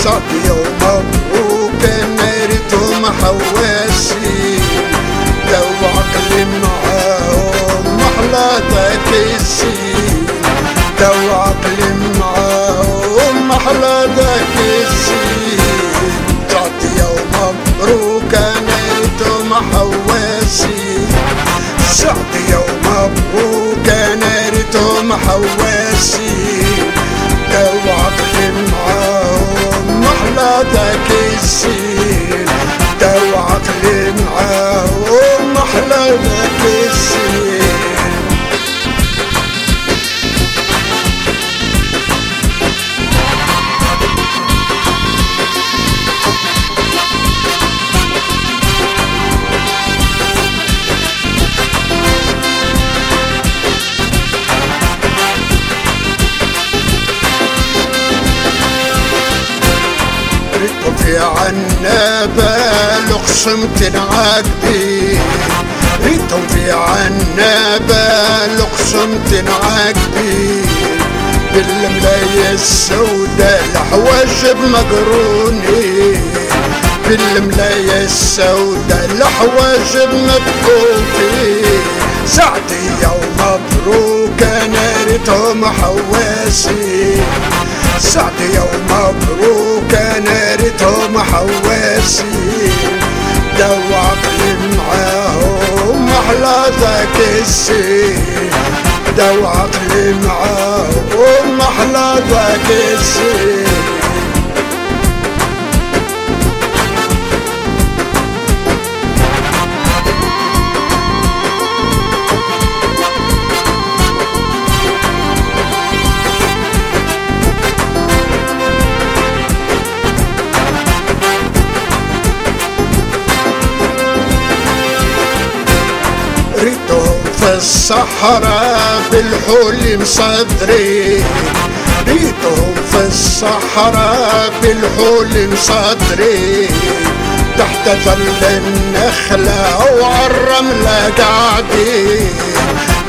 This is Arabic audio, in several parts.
سعدية ومبروك نارتهم حواسي لو عقلي معاهم محلى داكسي لو عقلي معاهم محلى داكسي سعدية ومبروك نارتهم حواسي سعدية ومبروك نارتهم حواسي لو عقلي معاهم محلى داكسي لو عقلي معاهم محلى داكسي ريتهم في عنابة لقسمت عاجبين ريتهم في عنابة لقسمت عاجبين بالملاية السوداء الحواجب مقرونين بالملاية السوداء الحواجب مكفوفين سعدية ومبروك نارتهم حواسي سعدية ومبروك نارتهم حواسي لو عقلي معاهم محلى داكسي لو عقلي معاهم محلى داكسي ريتهم في الصحراء بالحول مصدرين ريتهم في الصحراء بالحول مصدرين تحت ظل النخلة وعالرملة قاعدين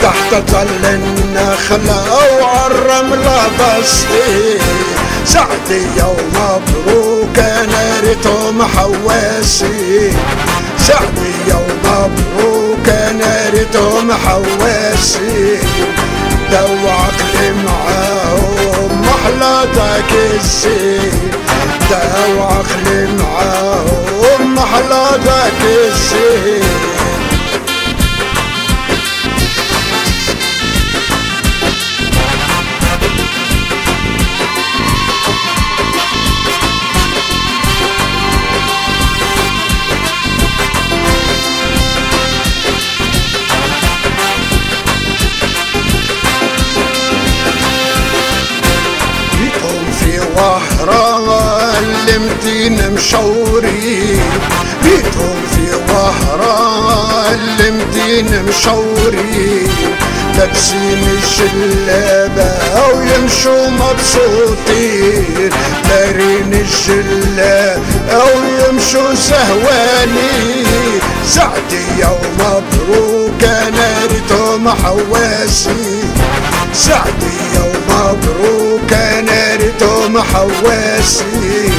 تحت ظل النخلة وعالرملة بسطين سعدية ومبروك نارتهم حواسي سعدية ومبروك نارتهم حواسي لو عقلي معاهم محلى داكسي لو عقلي معاهم محلى داكسي وهرة المدينة مشورين بيتهم في وهرة المدينة مشورين لابسين الجلابة ويمشوا مبسوطين دايرين الجلابة ويمشوا سهوانين سعدية ومبروك نارتهم حواسي سعدية ومبروك نارتهم حواسي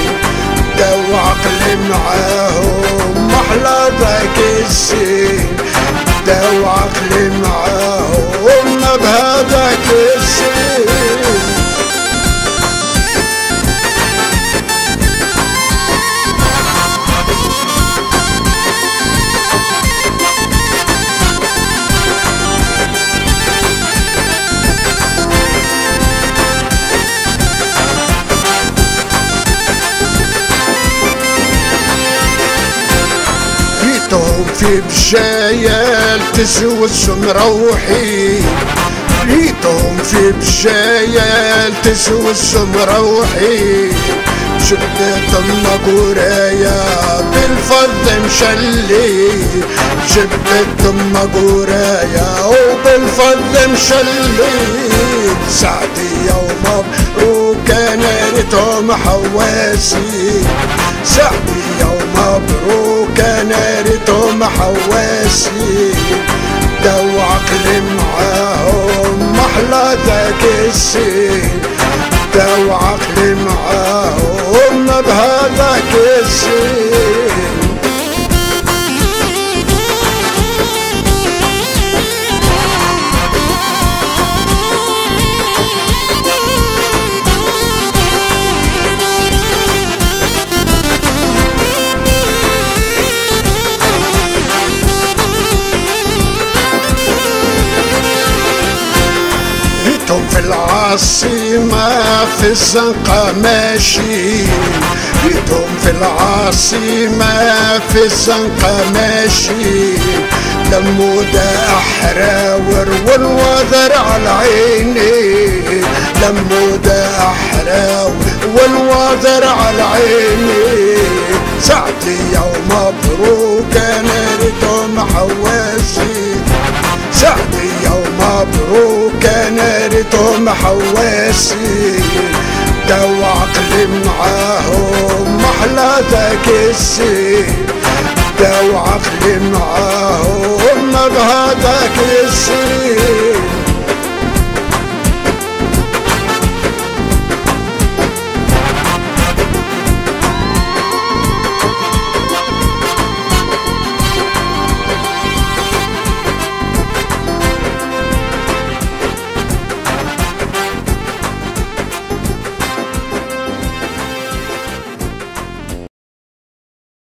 لو عقلي معاهم محلى داكسي لو عقلي معاهم نبها داكسي ريتهم في بجاية تزوز مروحين ريتهم في بجاية تزوز مروحين جبت قرايا بالفضل مشلي جبت قرايا وبالفضل مشلي سعدية ومبروك نارتهم حواسي سعدية ومبروك نارتهم حواسي لو عقلي معاهم محلى داكسي لو عقلي معاهم ما بهذاك السين. في العاصمة في الزنقة ماشيين، بيتهم في العاصمة في الزنقة ماشيين، لموا دا أحراور والوذر على عيني، لموا دا أحراور والوذر على عيني، سعدية ومبروك أنا ريتهم حواسي، سعدية ومبروك أنا ريتهم حواسي، دو عقلي معاهم محلى ذاك السين، دو عقلي معاهم ما بهذاك السين.